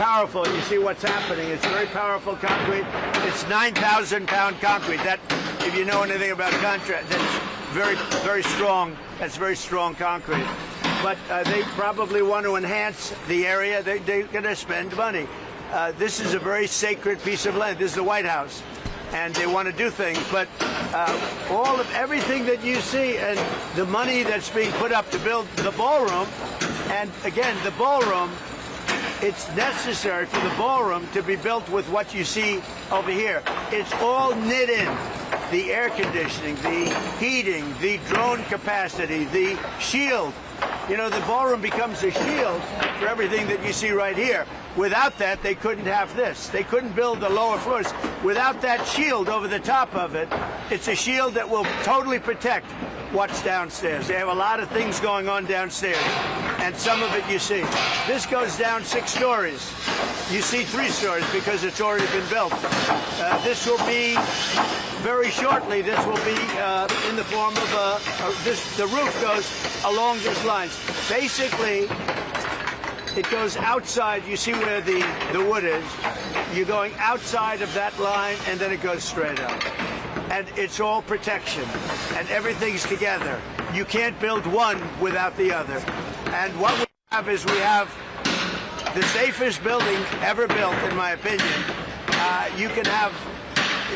powerful. You see what's happening. It's very powerful concrete. It's 9,000-pound concrete. That, if you know anything about contract, that's very, very strong. That's very strong concrete. But they probably want to enhance the area. They're going to spend money. This is a very sacred piece of land. This is the White House, and they want to do things. But everything that you see and the money that's being put up to build the ballroom, and again, the ballroom, it's necessary for the ballroom to be built with what you see over here. It's all knit in. The air conditioning, the heating, the drone capacity, the shield. You know, the ballroom becomes a shield for everything that you see right here. Without that, they couldn't have this. They couldn't build the lower floors. Without that shield over the top of it, it's a shield that will totally protect what's downstairs. They have a lot of things going on downstairs, and some of it you see. This goes down 6 stories. You see 3 stories because it's already been built. This will be, very shortly, this will be in the form of the roof goes along these lines. Basically, it goes outside. You see where the wood is. You're going outside of that line, and then it goes straight up. And it's all protection, and everything's together. You can't build one without the other. And what we have is we have the safest building ever built, in my opinion. You can have,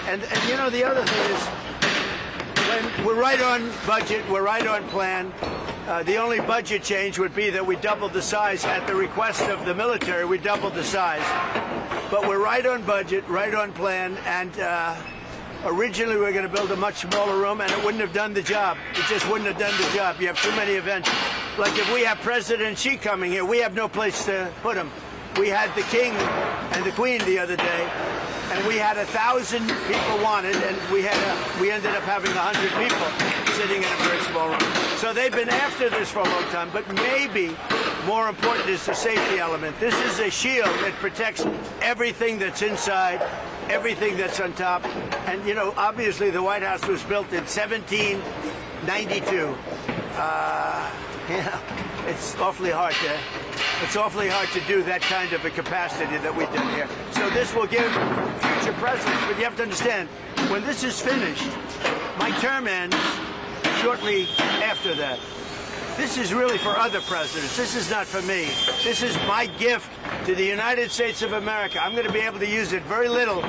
and you know, the other thing is, when we're right on budget, we're right on plan. The only budget change would be that we doubled the size at the request of the military. We doubled the size, but we're right on budget, right on plan, and originally we were going to build a much smaller room, and it wouldn't have done the job. It just wouldn't have done the job. You have too many events. Like if we have President Xi coming here, we have no place to put him. We had the King and the Queen the other day, and we had 1,000 people wanted, and we ended up having 100 people sitting in a very small room. So they've been after this for a long time, but maybe more important is the safety element. This is a shield that protects everything that's inside, everything that's on top. And, you know, obviously the White House was built in 1792. You know, it's awfully hard to do that kind of a capacity that we did here. So this will give future presidents, but you have to understand, when this is finished, my term ends shortly after that. This is really for other presidents. This is not for me. This is my gift to the United States of America. I'm going to be able to use it very little,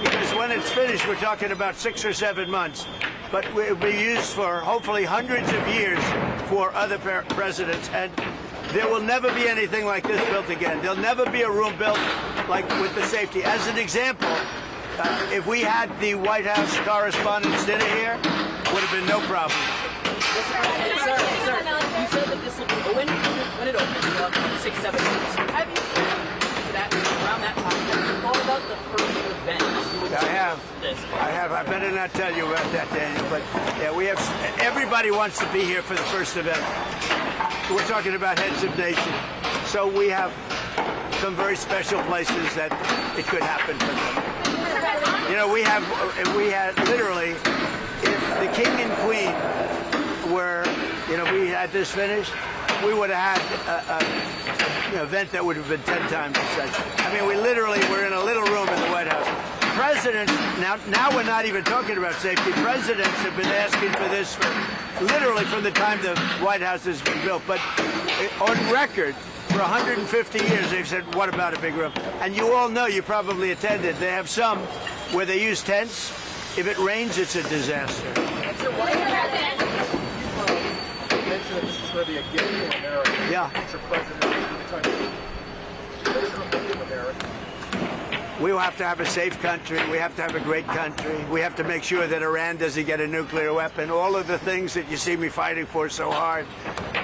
because when it's finished, we're talking about 6 or 7 months. But it will be used for hopefully hundreds of years for other presidents. And there will never be anything like this built again. There'll never be a room built like with the safety. As an example, if we had the White House Correspondents' Dinner here, would have been no problem. Sir, you said that this will be when it opens, 6, 7 years. Have you that around that time all about the first event? I have. I better not tell you about that, Daniel. But yeah, we have. Everybody wants to be here for the first event. We're talking about heads of nation, so we have some very special places that it could happen for them. You know, we had literally, if the King and Queen were, you know, we had this finished, we would have had an event that would have been 10 times as such. I mean, we literally were in a little room in the White House. Presidents, now we're not even talking about safety. Presidents have been asking for this for literally from the time the White House has been built. But on record, for 150 years, they've said, what about a big room? And you all know, you probably attended, they have some where they use tents. If it rains, it's a disaster. This is going to be a gift to America. Yeah. Future president of the country. What is it going to give America? We will have to have a safe country. We have to have a great country. We have to make sure that Iran doesn't get a nuclear weapon. All of the things that you see me fighting for so hard.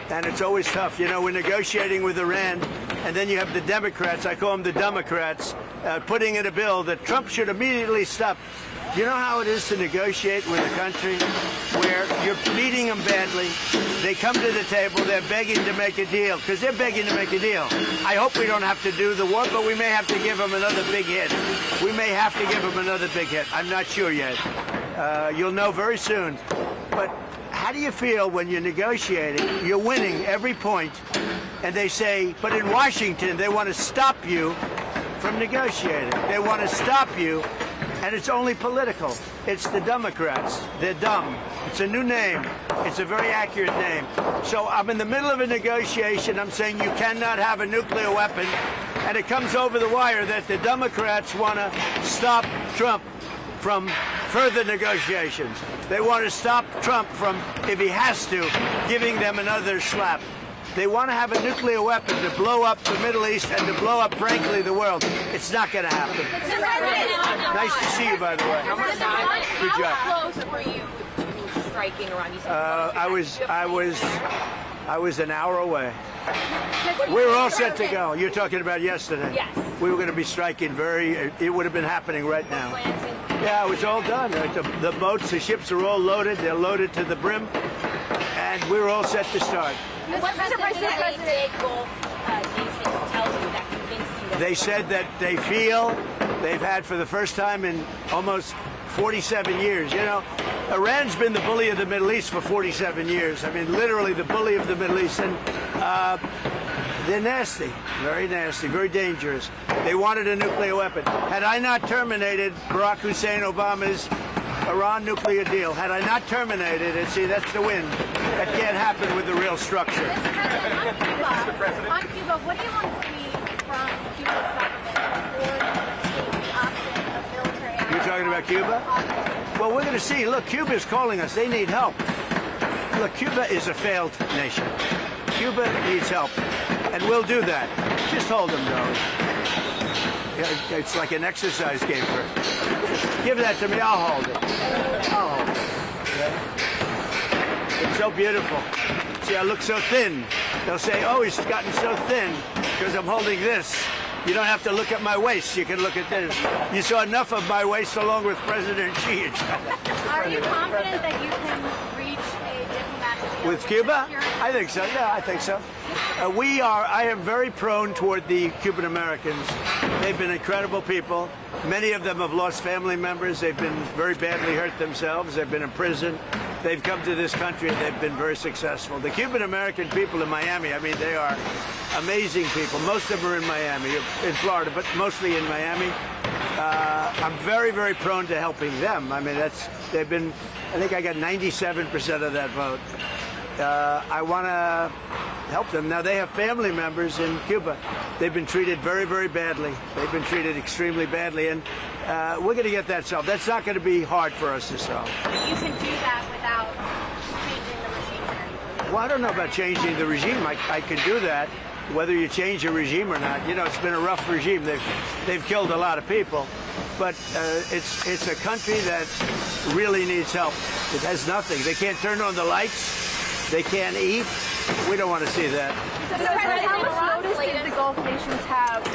And it's always tough. You know, we're negotiating with Iran, and then you have the Democrats, I call them the Democrats, putting in a bill that Trump should immediately stop. You know how it is to negotiate with a country where you're beating them badly? They come to the table, they're begging to make a deal, because they're begging to make a deal. I hope we don't have to do the war, but we may have to give them another big hit. We may have to give them another big hit. I'm not sure yet. You'll know very soon. But how do you feel when you're negotiating, you're winning every point, and they say, but in Washington, they want to stop you from negotiating. They want to stop you, and it's only political. It's the Democrats. They're dumb. It's a new name. It's a very accurate name. So I'm in the middle of a negotiation. I'm saying you cannot have a nuclear weapon, and it comes over the wire that the Democrats want to stop Trump from further negotiations. They want to stop Trump from, if he has to, giving them another slap. They want to have a nuclear weapon to blow up the Middle East and to blow up, frankly, the world. It's not going to happen. Nice to see you, by the way. Good job. How close were you to striking Iran? You said I was an hour away. We were all set to go. You're talking about yesterday. Yes. We were going to be striking it would have been happening right now. Yeah, it was all done. The boats, the ships are all loaded. They're loaded to the brim. And we were all set to start. What did the big Gulf nations tell you that convinced you? They said that they feel they've had for the first time in almost 47 years. You know, Iran's been the bully of the Middle East for 47 years. I mean, literally the bully of the Middle East. And they're nasty, very dangerous. They wanted a nuclear weapon. Had I not terminated Barack Hussein Obama's Iran nuclear deal, had I not terminated it, see, that's the win. That can't happen with the real structure. On Cuba, what do you want to see from Cuba's government for the option of military action? You're talking about Cuba? Well, we're going to see. Look, Cuba is calling us. They need help. Look, Cuba is a failed nation. Cuba needs help, and we'll do that. Just hold them, though. It's like an exercise game for it. Give that to me. I'll hold it. I'll hold it. It's so beautiful. See, I look so thin. They'll say, oh, he's gotten so thin because I'm holding this. You don't have to look at my waist. You can look at this. You saw enough of my waist along with President Xi. Are you confident that you can reach a diplomatic deal With Cuba? Turkey? I think so. Yeah, I think so. I am very prone toward the Cuban Americans. They've been incredible people. Many of them have lost family members. They've been very badly hurt themselves. They've been in prison. They've come to this country and they've been very successful. The Cuban American people in Miami, I mean, they are amazing people. Most of them are in Miami, in Florida, but mostly in Miami. I'm very, very prone to helping them. I mean, I think I got 97% of that vote. I want to help them. Now, they have family members in Cuba. They've been treated very, very badly. They've been treated extremely badly, and we're going to get that solved. That's not going to be hard for us to solve. But you can do that without changing the regime or anything. Well, I don't know about changing the regime. I could do that, whether you change a regime or not. You know, it's been a rough regime. They've killed a lot of people, but it's a country that really needs help. It has nothing. They can't turn on the lights. They can't eat. We don't want to see that. How much notice did the Gulf nations have?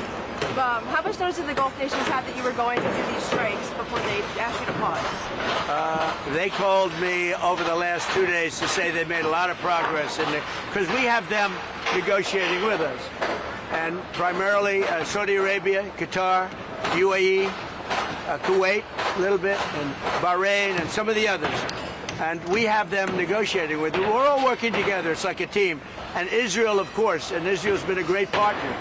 How much notice did the Gulf nations have that you were going to do these strikes before they asked you to pause? They called me over the last 2 days to say they made a lot of progress because we have them negotiating with us, and primarily Saudi Arabia, Qatar, UAE, Kuwait, a little bit, and Bahrain, and some of the others. And we have them negotiating with them. We're all working together. It's like a team. And Israel, of course, and Israel's been a great partner.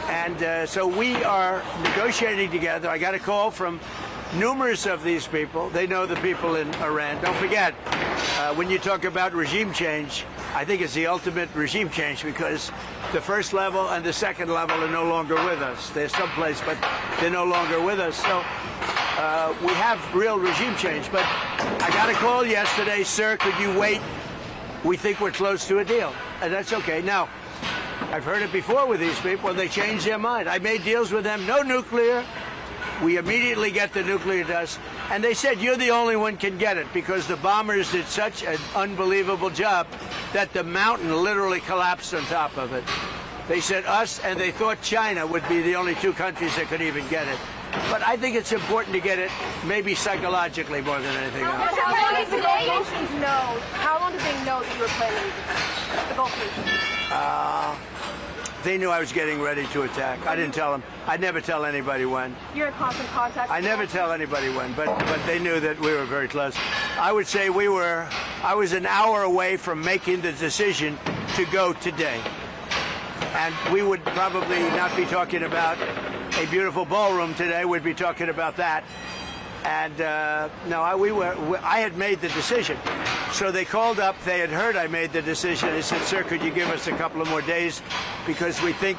And so we are negotiating together. I got a call from numerous of these people. They know the people in Iran. Don't forget, when you talk about regime change, I think it's the ultimate regime change because the first level and the second level are no longer with us. They're someplace, but they're no longer with us. So we have real regime change. But I got a call yesterday, sir, could you wait? We think we're close to a deal. And that's okay. Now, I've heard it before with these people. They change their mind. I made deals with them. No nuclear. We immediately get the nuclear dust. And they said, you're the only one can get it because the bombers did such an unbelievable job that the mountain literally collapsed on top of it. They said us, and they thought China would be the only two countries that could even get it. But I think it's important to get it, maybe psychologically more than anything else. How long did the Gulf nations know? How long did they know that you were planning the Gulf nations? They knew I was getting ready to attack. I didn't tell them. I'd never tell anybody when. You're in constant contact. I never tell anybody when, but they knew that we were very close. I would say I was an hour away from making the decision to go today. And we would probably not be talking about a beautiful ballroom today. We'd be talking about that. And no, I had made the decision. So they called up. They had heard I made the decision. They said, "Sir, could you give us a couple of more days because we think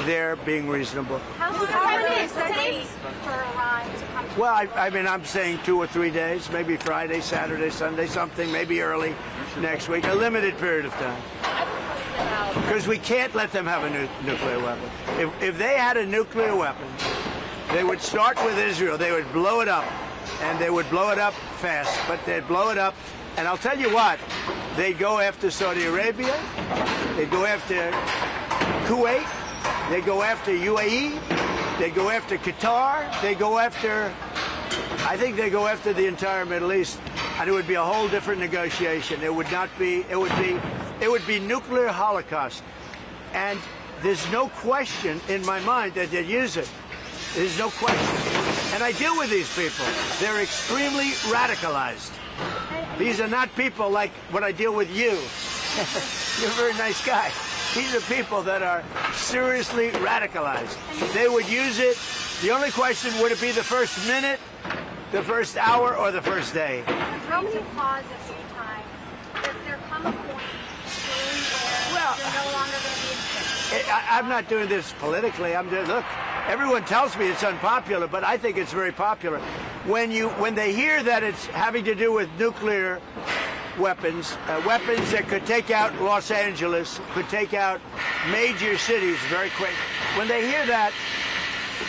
they're being reasonable." How many days for Iran to come to Well, I mean, I'm saying 2 or 3 days, maybe Friday, Saturday, Sunday, something, maybe early next week, a limited period of time. Because we can't let them have a nuclear weapon. If they had a nuclear weapon, they would start with Israel. They would blow it up, and they would blow it up fast, but they'd blow it up. And I'll tell you what, they'd go after Saudi Arabia, they'd go after Kuwait, they'd go after UAE, they'd go after Qatar, they'd go after, I think they go after the entire Middle East, and it would be a whole different negotiation. It would not be, it would be nuclear holocaust. And there's no question in my mind that they'd use it. There's no question. And I deal with these people. They're extremely radicalized. These are not people like what I deal with you. You're a very nice guy. These are people that are seriously radicalized. They would use it. The only question, would it be the first minute, the first hour, or the first day? How many pause at any time? Does there come a point where you're no longer going to be in I'm not doing this politically. I'm doing, look, everyone tells me it's unpopular, but I think it's very popular. When they hear that it's having to do with nuclear weapons, weapons that could take out Los Angeles, could take out major cities very quick. When they hear that,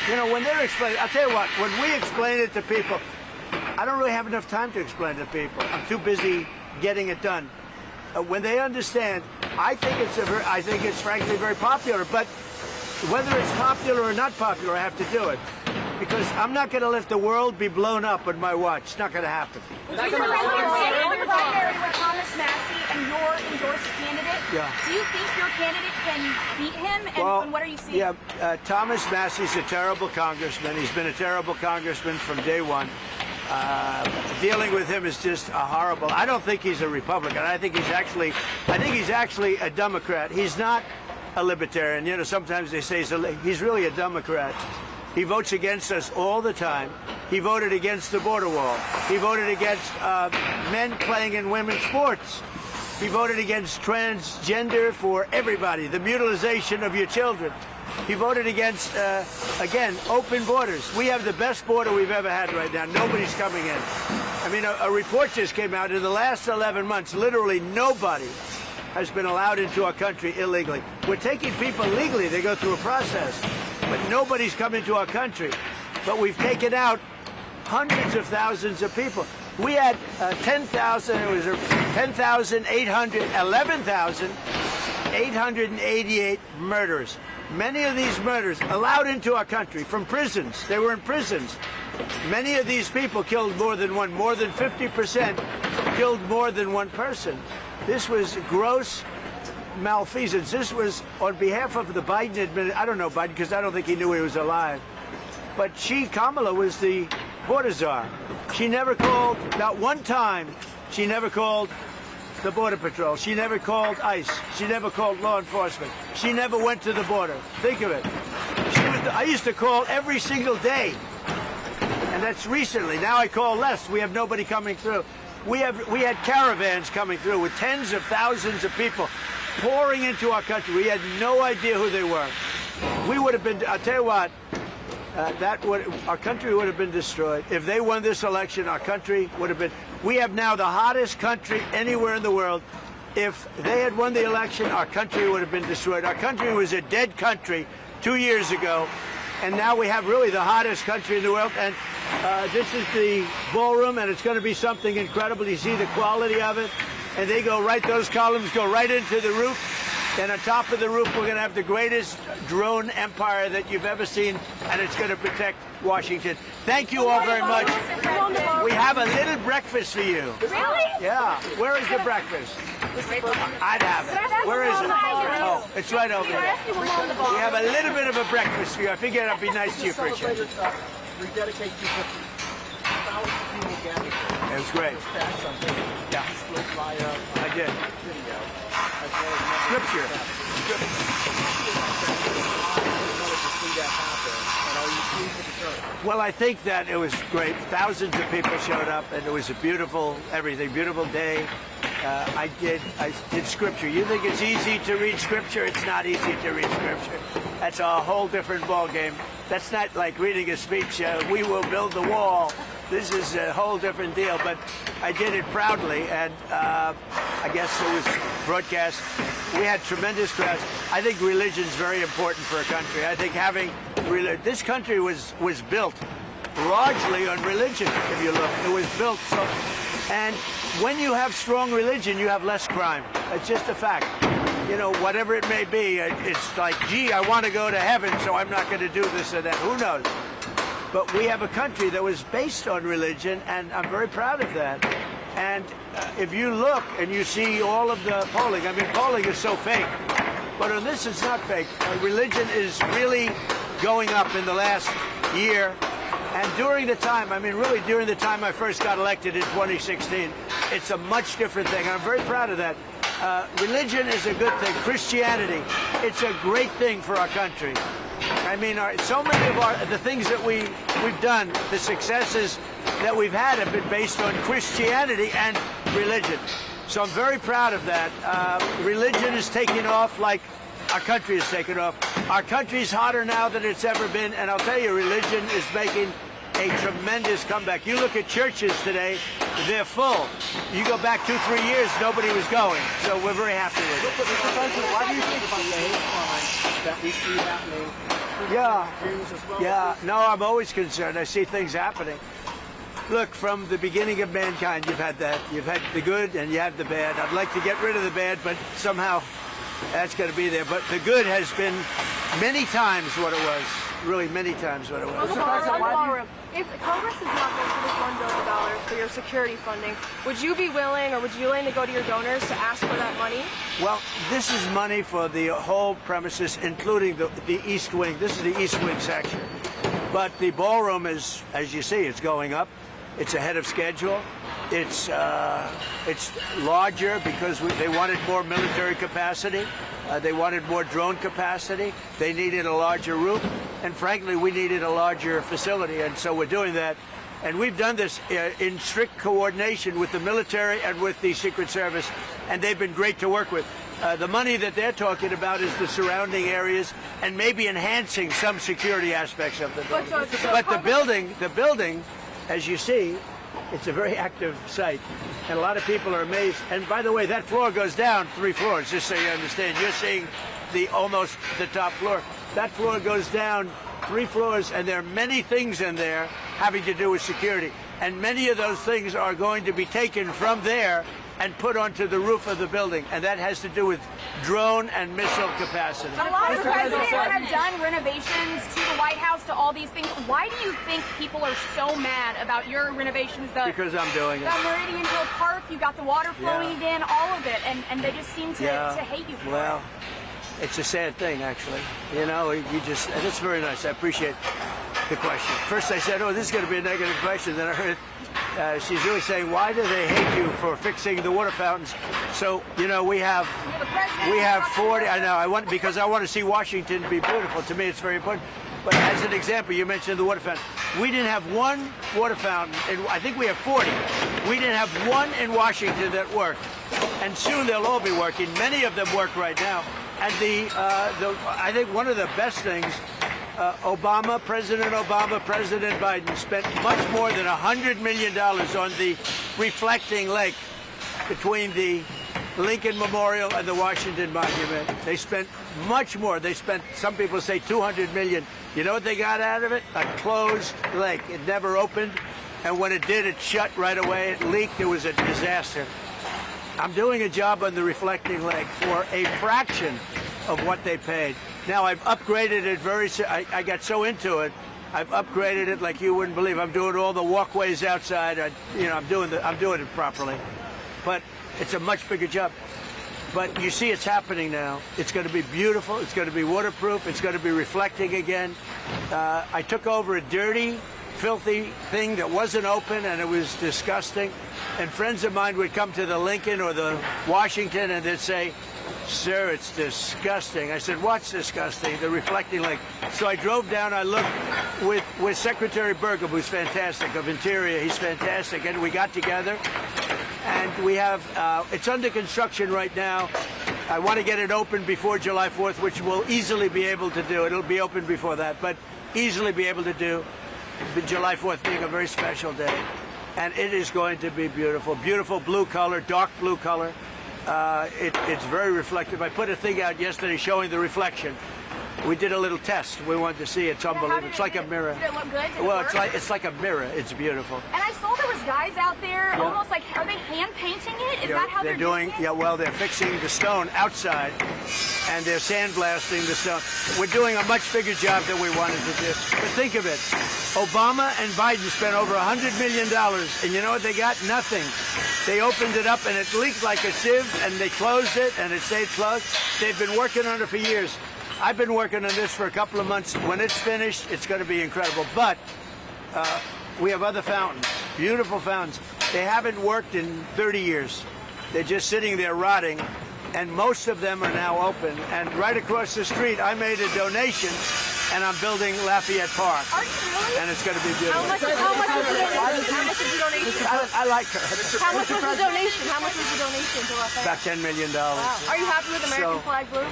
you know, when they're explaining, I'll tell you what, when we explain it to people, I don't really have enough time to explain it to people. I'm too busy getting it done. When they understand, I think it's frankly very popular. But whether it's popular or not popular, I have to do it because I'm not going to let the world be blown up on my watch. It's not going to happen. your primary with Thomas Massey and your endorsed candidate? Yeah. Do you think your candidate can beat him? And what are you seeing? Yeah, Thomas Massey's a terrible congressman. He's been a terrible congressman from day one. Dealing with him is just horrible. I don't think he's a Republican. I think he's actually a Democrat. He's not a libertarian. You know, sometimes they say he's really a Democrat. He votes against us all the time. He voted against the border wall. He voted against men playing in women's sports. He voted against transgender for everybody, the mutilization of your children. He voted against, again, open borders. We have the best border we've ever had right now. Nobody's coming in. I mean, a report just came out. In the last 11 months, literally nobody has been allowed into our country illegally. We're taking people legally. They go through a process. But nobody's come into our country. But we've taken out hundreds of thousands of people. We had 11,888 murders. Many of these murders allowed into our country from prisons. They were in prisons. Many of these people killed more than one. More than 50% killed more than one person. This was gross malfeasance. This was on behalf of the Biden administration. I don't know Biden because I don't think he knew he was alive. But Kamala, was the border czar. She never called, not one time, she never called the Border Patrol. She never called ICE. She never called law enforcement. She never went to the border. Think of it. I used to call every single day. And that's recently. Now I call less. We have nobody coming through. We had caravans coming through with tens of thousands of people pouring into our country. We had no idea who they were. We would have been, I'll tell you what, our country would have been destroyed. If they won this election, our country would have been, we have now the hottest country anywhere in the world. If they had won the election, our country would have been destroyed. Our country was a dead country 2 years ago, and now we have really the hottest country in the world. And this is the ballroom, and it's going to be something incredible. You see the quality of it, and they go right, those columns go right into the roof. And on top of the roof, we're going to have the greatest drone empire that you've ever seen, and it's going to protect Washington. Thank you all very much. We have a little breakfast for you. Really? Yeah. Where is the breakfast? I'd have it. Where is it? Oh, it's right over there. We have a little bit of a breakfast for you. I figured I'd be nice to you for a change. We dedicate to 1,000 people gathered. It was great. Yeah. I did. Scripture. see that happen? And are you pleased with the turnout? Well, I think that it was great. Thousands of people showed up, and it was a beautiful beautiful day. I did scripture. You think it's easy to read scripture? It's not easy to read scripture. That's a whole different ball game. That's not like reading a speech. We will build the wall. This is a whole different deal. But I did it proudly, and I guess it was broadcast. We had tremendous crowds. I think religion is very important for a country. I think having this country was built largely on religion. If you look, it was built so. And when you have strong religion, you have less crime. It's just a fact. You know, whatever it may be, it's like, gee, I want to go to heaven, so I'm not going to do this or that. Who knows? But we have a country that was based on religion, and I'm very proud of that. And if you look and you see all of the polling, I mean, polling is so fake. But on this, it's not fake. Religion is really going up in the last year. And during the time, I mean, really during the time I first got elected in 2016, it's a much different thing. I'm very proud of that. Religion is a good thing. Christianity, it's a great thing for our country. I mean, so many of the things that we've done, the successes that we've had have been based on Christianity and religion. So I'm very proud of that. Religion is taking off like our country is taking off. Our country's hotter now than it's ever been, and I'll tell you, religion is making a tremendous comeback. You look at churches today, they're full. You go back 2-3 years, nobody was going. So we're very happy with it. Mr. President, why do you think about the hate crime that we see happening? Yeah. No, I'm always concerned. I see things happening. Look, from the beginning of mankind, you've had that. You've had the good and you have the bad. I'd like to get rid of the bad, but somehow that's going to be there. But the good has been many times what it was. Really many times what it was. On the ballroom, if Congress is not going to this $1 billion for your security funding, would you be willing, or would you be willing to go to your donors to ask for that money? Well, this is money for the whole premises, including the East Wing. This is the East Wing section. But the ballroom is, as you see, it's going up. It's ahead of schedule. It's larger because they wanted more military capacity. They wanted more drone capacity. They needed a larger roof. And frankly, we needed a larger facility. And so we're doing that. And we've done this in strict coordination with the military and with the Secret Service. And they've been great to work with. The money that they're talking about is the surrounding areas and maybe enhancing some security aspects of the building. But the building, as you see, it's a very active site, and a lot of people are amazed. And by the way, that floor goes down 3 floors, just so you understand. You're seeing almost the top floor. That floor goes down 3 floors, and there are many things in there having to do with security. And many of those things are going to be taken from there and put onto the roof of the building, and that has to do with drone and missile capacity. A lot of presidents have done renovations to the White House, to all these things. Why do you think people are so mad about your renovations? Because I'm doing it. The Meridian Hill Park, you got the water flowing again, all of it, and they just seem to hate you for it. Well, it's a sad thing, actually. You know, and it's very nice. I appreciate the question. First I said, oh, this is going to be a negative question. Then I heard she's really saying, why do they hate you for fixing the water fountains? So, you know, we have 40. I know. Because I want to see Washington be beautiful. To me, it's very important. But as an example, you mentioned the water fountain. We didn't have one water fountain. I think we have 40. We didn't have one in Washington that worked. And soon they'll all be working. Many of them work right now. And I think one of the best things, President Obama, President Biden spent much more than $100 million on the reflecting lake between the Lincoln Memorial and the Washington Monument. They spent much more. They spent, some people say, $200 million. You know what they got out of it? A closed lake. It never opened, and when it did, it shut right away. It leaked. It was a disaster. I'm doing a job on the reflecting lake for a fraction of what they paid. Now, I've upgraded it I got so into it, I've upgraded it like you wouldn't believe. I'm doing all the walkways outside. I'm doing it properly. But it's a much bigger job. But you see it's happening now. It's going to be beautiful. It's going to be waterproof. It's going to be reflecting again. I took over a dirty, filthy thing that wasn't open, and it was disgusting. And friends of mine would come to the Lincoln or the Washington, and they'd say, Sir, it's disgusting. I said, what's disgusting? The reflecting lake. So I drove down, I looked with Secretary Burgum, who's fantastic, of Interior. He's fantastic. And we got together, and we have, it's under construction right now. I want to get it open before July 4th, which we'll easily be able to do. It'll be open before that, but easily be able to do. July 4th being a very special day. And it is going to be beautiful. Beautiful blue color, dark blue color. It's very reflective. I put a thing out yesterday showing the reflection. We did a little test. We wanted to see. It's unbelievable. It's like a mirror. Did it look good? Did Well, it work? it's like a mirror. It's beautiful. And I saw there was guys out there almost like, are they hand painting it? Is that how they're doing it? Yeah, well, they're fixing the stone outside, and they're sandblasting the stone. We're doing a much bigger job than we wanted to do. But think of it. Obama and Biden spent over $100 million, and you know what they got? Nothing. They opened it up, and it leaked like a sieve, and they closed it, and it stayed closed. They've been working on it for years. I've been working on this for a couple of months. When it's finished, it's going to be incredible. But we have other fountains, beautiful fountains. They haven't worked in 30 years. They're just sitting there rotting, and most of them are now open. And right across the street, I made a donation, and I'm building Lafayette Park. Are you really? And it's going to be beautiful. How much was the donation? I like her. How much was the donation? How much was the donation to Lafayette? About $10 million. Are you happy with American So- flag blue?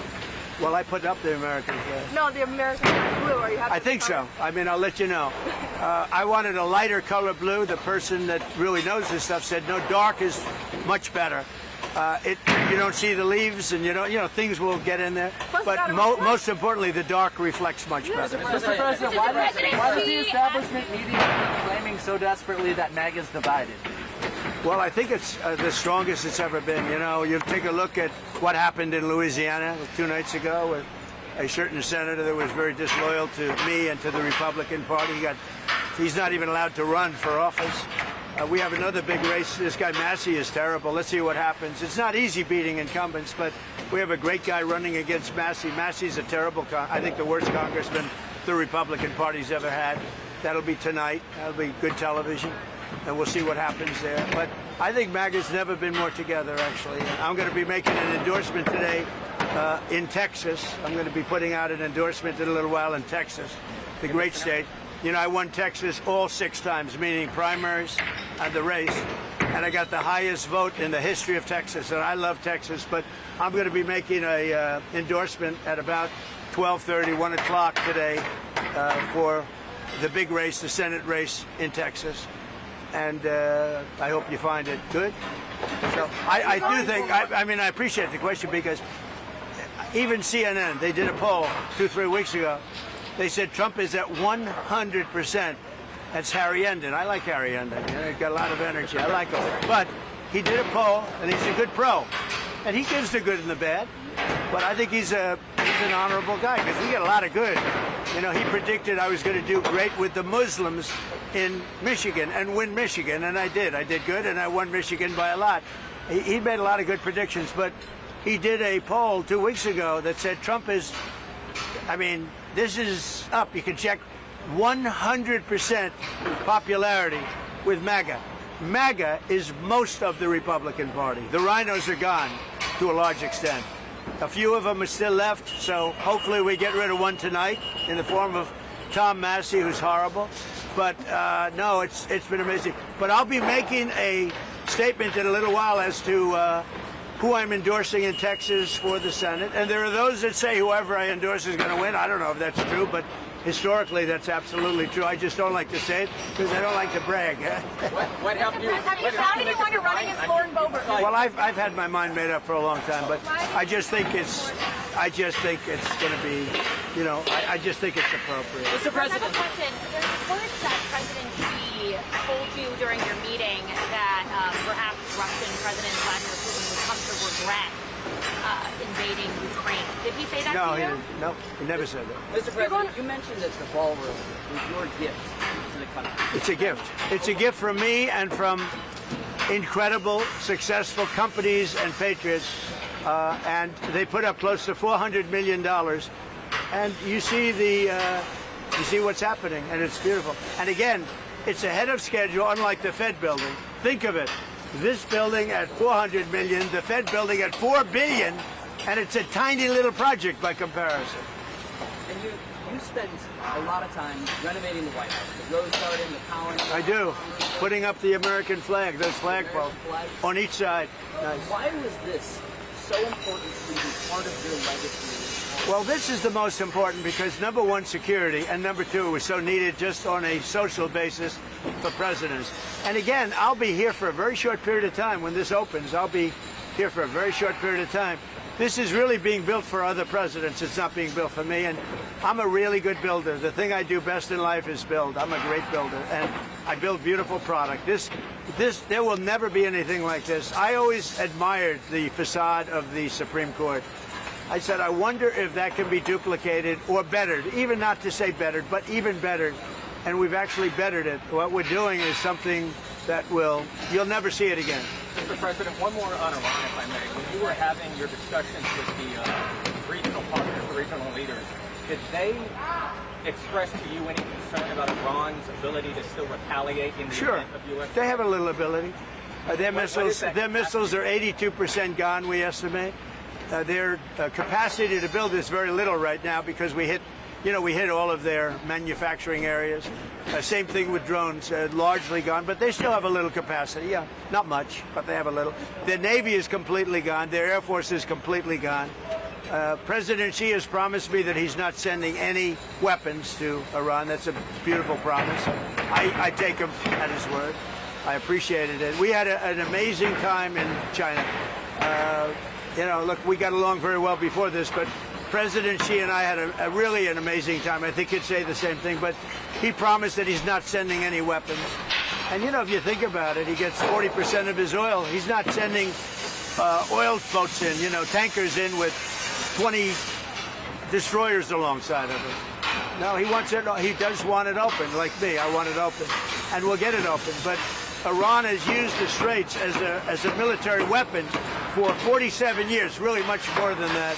Well, I put up the American flag. No, the American flag blue. Are you happy? I think so. I mean, I'll let you know. I wanted a lighter color blue. The person that really knows this stuff said, no, dark is much better. You don't see the leaves, and you know, things will get in there. Plus But that most importantly, the dark reflects much better. Mr. President, why does the establishment media keep claiming so desperately that MAGA's divided? Well, I think it's the strongest it's ever been. You know, you take a look at what happened in Louisiana 2 nights ago with a certain senator that was very disloyal to me and to the Republican Party. He's not even allowed to run for office. We have another big race. This guy Massey is terrible. Let's see what happens. It's not easy beating incumbents, but we have a great guy running against Massey. Massey's a terrible, I think the worst congressman the Republican Party's ever had. That'll be tonight. That'll be good television. And we'll see what happens there. But I think MAGA's never been more together, actually. I'm going to be making an endorsement today in Texas. I'm going to be putting out an endorsement in a little while in Texas, the great state. You know, I won Texas all 6 times, meaning primaries and the race. And I got the highest vote in the history of Texas. And I love Texas. But I'm going to be making a endorsement at about 12:30, 1 o'clock today for the big race, the Senate race in Texas. And I hope you find it good. So I do think, I mean, I appreciate the question, because even CNN, they did a poll 2-3 weeks ago. They said Trump is at 100%. That's Harry Endon. I like Harry Endon. You know, he's got a lot of energy. I like him. But he did a poll, and he's a good pro. And he gives the good and the bad. But I think he's an honorable guy, because we get a lot of good. You know, he predicted I was going to do great with the Muslims in Michigan and win Michigan, and I did. I did good, and I won Michigan by a lot. He made a lot of good predictions, but he did a poll 2 weeks ago that said Trump is, I mean, this is up. You can check 100% popularity with MAGA. MAGA is most of the Republican Party. The rhinos are gone to a large extent. A few of them are still left, so hopefully we get rid of one tonight in the form of Tom Massey, who's horrible. But no, it's been amazing. But I'll be making a statement in a little while as to who I'm endorsing in Texas for the Senate. And there are those that say whoever I endorse is going to win. I don't know if that's true, but historically that's absolutely true. I just don't like to say it because I don't like to brag. What helped you? Have you found anyone you're running as Lauren Boebert? Well, I've had my mind made up for a long time, but I just think it's going to be, you know, I just think it's appropriate. Mr. I have President, a question. There's words that President Xi told you during your meeting that perhaps Russian President Vladimir Putin would come to regret invading Ukraine. Did he say that No, to he you? didn't. No, he never said that. Mr. President, you mentioned that the ballroom was your gift to the country. It's a gift. It's a gift from me and from incredible, successful companies and patriots. And they put up close to $400 million. And you see what's happening, and it's beautiful. And again, it's ahead of schedule, unlike the Fed building. Think of it. This building at $400 million, the Fed building at $4 billion, And it's a tiny little project by comparison. And you spend a lot of time renovating the White House, the Rose Garden, the Colony. I do. Putting up the American flag, those flagpoles on each side. Nice. Why was this so important to be part of your legacy? Well, this is the most important because number one, security, and number two, it was so needed just on a social basis for presidents. And again, I'll be here for a very short period of time. When this opens, I'll be here for a very short period of time. This is really being built for other presidents. It's not being built for me. And I'm a really good builder. The thing I do best in life is build. I'm a great builder. And I build beautiful product. There will never be anything like this. I always admired the facade of the Supreme Court. I said, I wonder if that can be duplicated or bettered, even not to say bettered, but even bettered. And we've actually bettered it. What we're doing is something that you'll never see it again. Mr. President, one more on Iran, if I may. When you were having your discussions with the regional partners, the regional leaders, did they express to you any concern about Iran's ability to still retaliate in the event of U.S.? They have a little ability. Their missiles are 82% gone, we estimate. Their capacity to build is very little right now because we hit all of their manufacturing areas. Same thing with drones, largely gone, but they still have a little capacity. Yeah, not much, but they have a little. Their Navy is completely gone. Their Air Force is completely gone. President Xi has promised me that he's not sending any weapons to Iran. That's a beautiful promise. I take him at his word. I appreciated it. We had an amazing time in China. Look, we got along very well before this, but President Xi and I had really an amazing time. I think he'd say the same thing, but he promised that he's not sending any weapons. And, if you think about it, he gets 40% of his oil. He's not sending oil boats in, tankers in with 20 destroyers alongside of it. No, he wants it. He does want it open, like me. I want it open, and we'll get it open. But Iran has used the Straits as a military weapon for 47 years, really much more than that.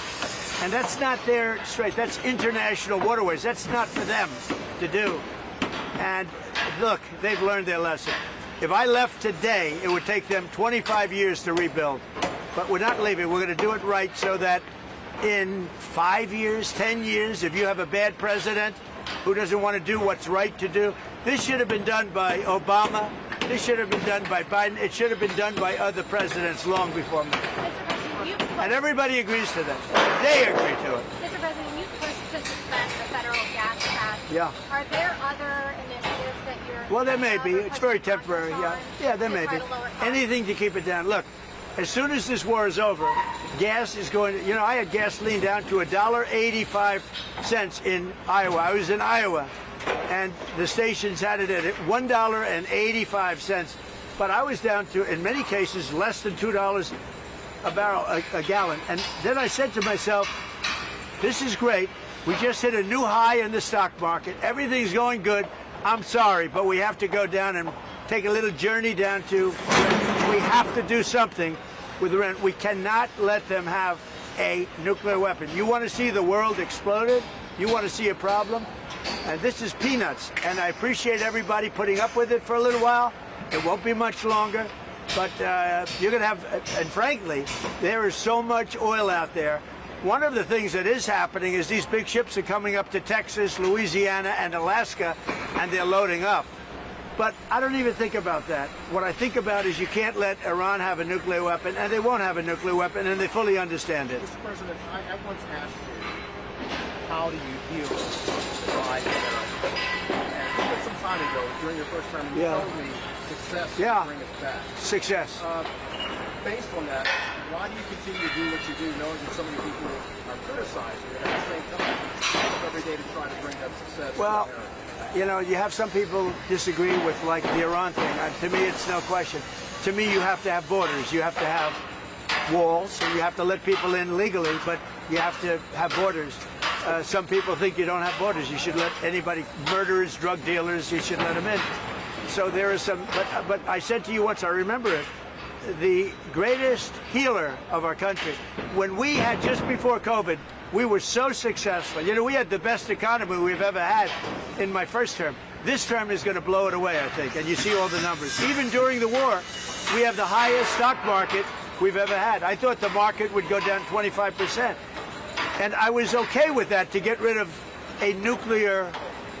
And that's not their strait. That's international waterways. That's not for them to do. And look, they've learned their lesson. If I left today, it would take them 25 years to rebuild. But we're not leaving. We're going to do it right so that in 5 years, 10 years, if you have a bad president who doesn't want to do what's right to do, this should have been done by Obama. This should have been done by Biden. It should have been done by other presidents long before me. And everybody agrees to that. They agree to it. Mr. President, you pushed to suspend the federal gas tax. Yeah. Are there other initiatives that you're... Well, there may be. It's very temporary, yeah. Yeah, there may be. Anything to keep it down. Look, as soon as this war is over, gas is going to... I had gasoline down to $1.85 in Iowa. I was in Iowa, and the stations had it at $1.85. But I was down to, in many cases, less than $2 a barrel, a gallon. And then I said to myself, this is great. We just hit a new high in the stock market. Everything's going good. I'm sorry, but we have to go down and take a little journey down to, we have to do something with Iran. We cannot let them have a nuclear weapon. You want to see the world exploded? You want to see a problem? And this is peanuts. And I appreciate everybody putting up with it for a little while. It won't be much longer. But you're going to have, and frankly, there is so much oil out there. One of the things that is happening is these big ships are coming up to Texas, Louisiana, and Alaska, and they're loading up. But I don't even think about that. What I think about is you can't let Iran have a nuclear weapon, and they won't have a nuclear weapon, and they fully understand it. Mr. President, I once asked you, how do you deal with the rise of Iran? And some time ago, during your first term, you told me success will bring us back. Success. Based on that, why do you continue to do what you do, knowing that so many people are criticizing you, and at the same time, every day to try to bring that success to America? You have some people disagree with, like, the Iran thing. To me, it's no question. To me, you have to have borders. You have to have walls, and you have to let people in legally, but you have to have borders. Some people think you don't have borders. You should let anybody, murderers, drug dealers, you should let them in. So there is some, but I said to you once, I remember it, the greatest healer of our country, when we had, just before COVID, we were so successful. We had the best economy we've ever had in my first term. This term is going to blow it away, I think, and you see all the numbers. Even during the war, we have the highest stock market we've ever had. I thought the market would go down 25%. And I was okay with that to get rid of a nuclear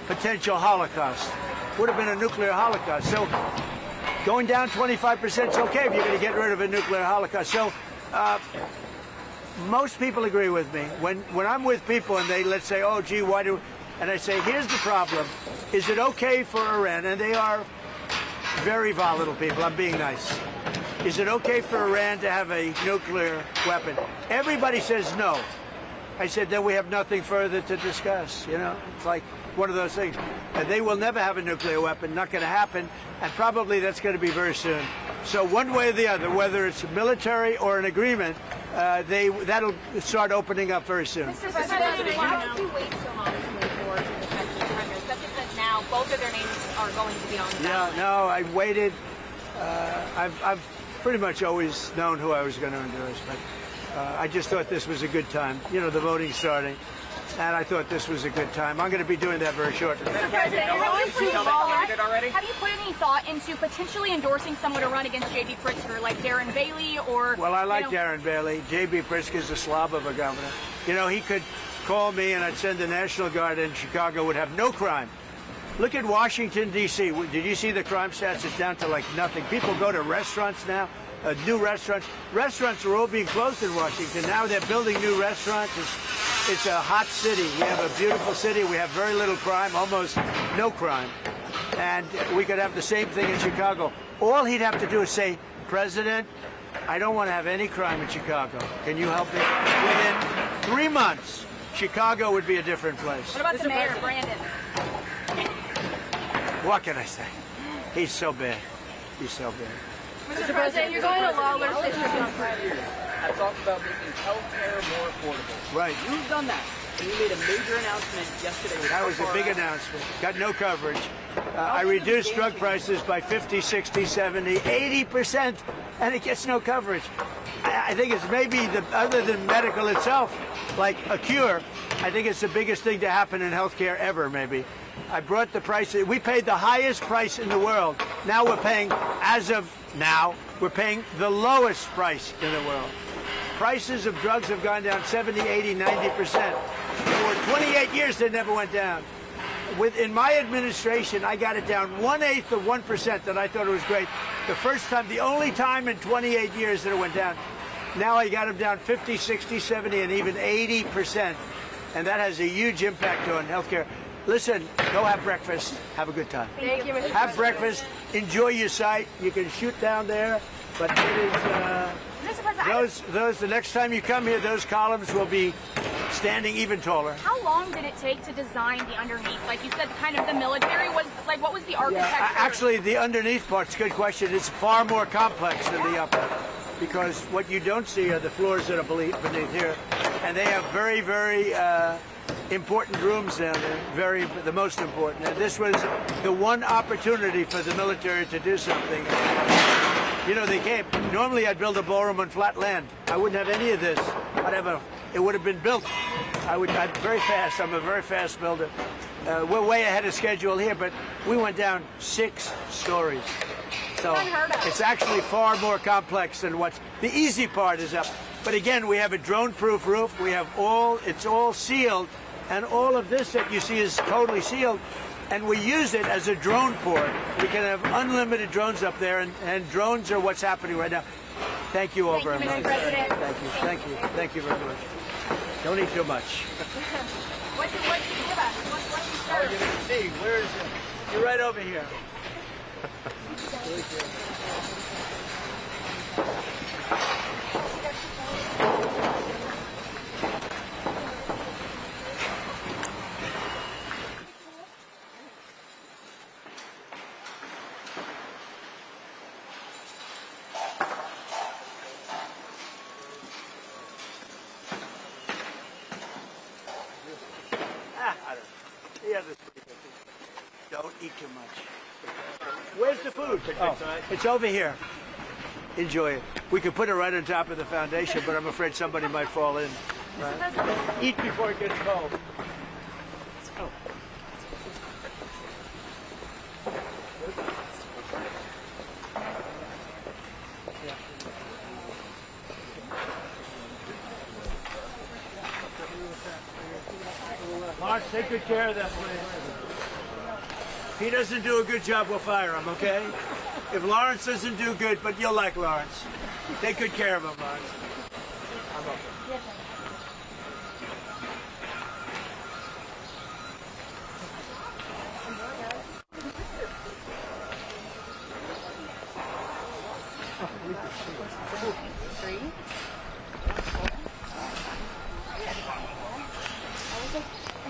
potential holocaust. Would have been a nuclear holocaust. So going down 25% is okay if you're going to get rid of a nuclear holocaust. So most people agree with me. When I'm with people and they, let's say, oh, gee, why do... And I say, here's the problem. Is it okay for Iran? And they are very volatile people. I'm being nice. Is it okay for Iran to have a nuclear weapon? Everybody says no. I said, then we have nothing further to discuss. You know, it's like one of those things. And they will never have a nuclear weapon. Not going to happen. And probably that's going to be very soon. So one way or the other, whether it's military or an agreement, that'll start opening up very soon. Mr. President, why did you wait so long to move forward with the president's primary, especially because now both of their names are going to be on the ballot? No, I waited. I've pretty much always known who I was going to endorse, but I just thought this was a good time. You know, the voting's starting, and I thought this was a good time. I'm going to be doing that very shortly. Mr. President, have you put any thought into potentially endorsing someone to run against J.B. Pritzker, like Darren Bailey or... Well, I like Darren Bailey. J.B. Pritzker's a slob of a governor. You know, he could call me and I'd send the National Guard in. Chicago would have no crime. Look at Washington, D.C. Did you see the crime stats? It's down to like nothing. People go to restaurants now, new restaurants. Restaurants are all being closed in Washington. Now they're building new restaurants. It's a hot city. We have a beautiful city. We have very little crime, almost no crime. And we could have the same thing in Chicago. All he'd have to do is say, President, I don't want to have any crime in Chicago. Can you help me? Within 3 months, Chicago would be a different place. What about the mayor, Brandon? What can I say? He's so bad. He's so bad. Mr. President, you're going to Lawler's district on Friday. I talked about making health care more affordable. Right. You've done that. And you made a major announcement yesterday. That was a big announcement. Got no coverage. I reduced drug prices by 50, 60, 70, 80%, and it gets no coverage. I think it's maybe, other than medical itself, like a cure, I think it's the biggest thing to happen in healthcare ever, maybe. I brought the price. We paid the highest price in the world. Now we're paying, as of now, we're paying the lowest price in the world. Prices of drugs have gone down 70, 80, 90%. For 28 years, they never went down. In my administration, I got it down 1/8 of 1%, that I thought it was great. The first time, the only time in 28 years that it went down. Now I got them down 50, 60, 70, and even 80%. And that has a huge impact on healthcare. Listen, go have breakfast. Have a good time. Thank you, Mr. President. Have breakfast. Enjoy your site. You can shoot down there, but it is the next time you come here, those columns will be standing even taller. How long did it take to design the underneath? Like you said, kind of the military was, like, what was the architecture? Actually, the underneath part's a good question. It's far more complex than the upper, because what you don't see are the floors that are beneath here, and they have very, very important rooms down there, the most important. And this was the one opportunity for the military to do something. You know, they came. Normally, I'd build a ballroom on flat land. I wouldn't have any of this. It would have been built. I'm very fast. I'm a very fast builder. We're way ahead of schedule here, but we went down 6 stories. So it's actually far more complex than the easy part is up. But again, we have a drone-proof roof. We have it's all sealed, and all of this that you see is totally sealed. And we use it as a drone port. We can have unlimited drones up there, and drones are what's happening right now. Thank you all very much. Mr. President. Thank you. Thank you very much. Don't eat too much. What did you give us? What you serve? You're going to see. Where is it? You're right over here. Don't eat too much. Where's the food? Oh, it's over here. Enjoy it. We could put it right on top of the foundation, but I'm afraid somebody might fall in. Right? Eat before it gets cold. Oh. Take good care of that place. If he doesn't do a good job, we'll fire him, okay? If Lawrence doesn't do good, but you'll like Lawrence. Take good care of him, Lawrence. I'm okay.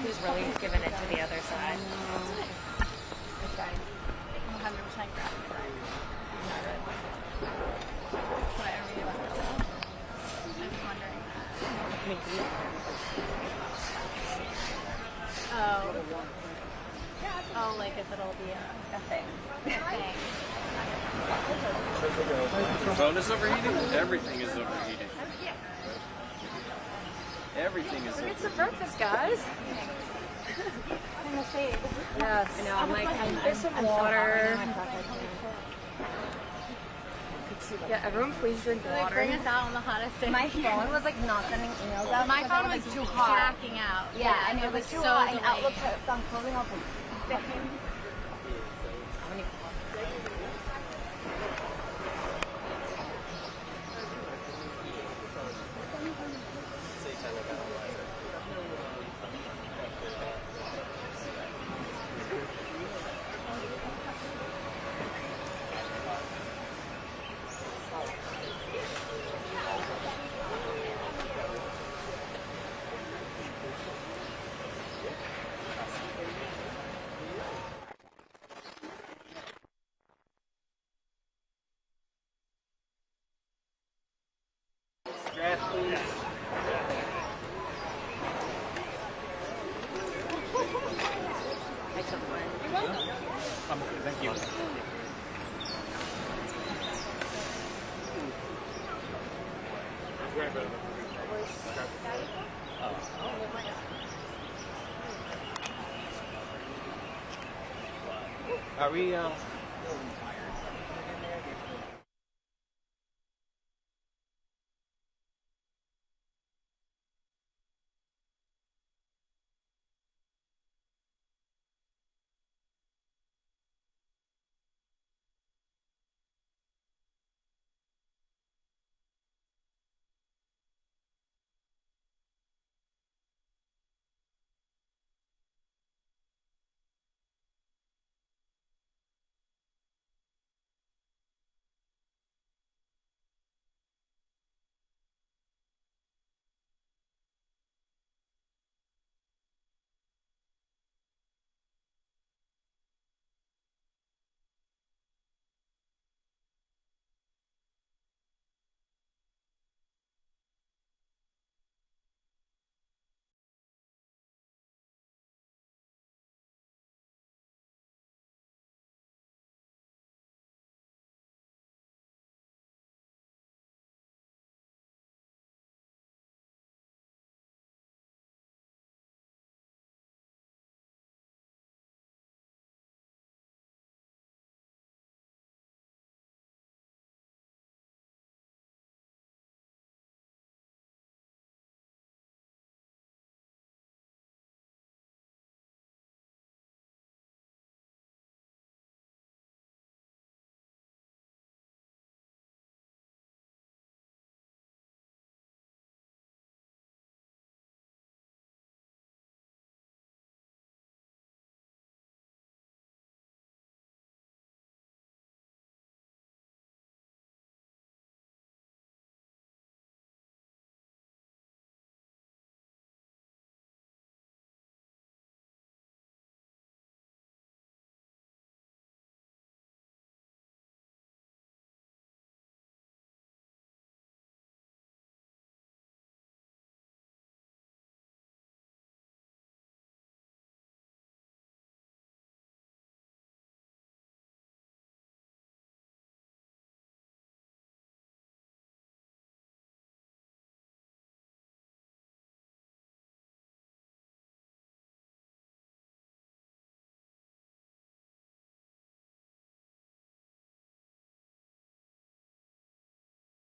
Who's really giving it to the other side? This guy. I'm 100% grabbing it. Whatever you want. I'm just wondering that. Oh, like if it'll be a thing. Your phone is overheating? Everything is overheating. Everything is overheating. It's a breakfast, guys. In the shade. Yes. I know, I'm like, Get some water. Yeah, everyone please drink Like, water. bring us out on the hottest day. My phone was like not sending emails out. My because phone it was too hot. jacking out. Yeah, and it was so too hot. And delayed. Outlook kept on closing off. Grass, please. I took one. I'm okay, thank you. Are we,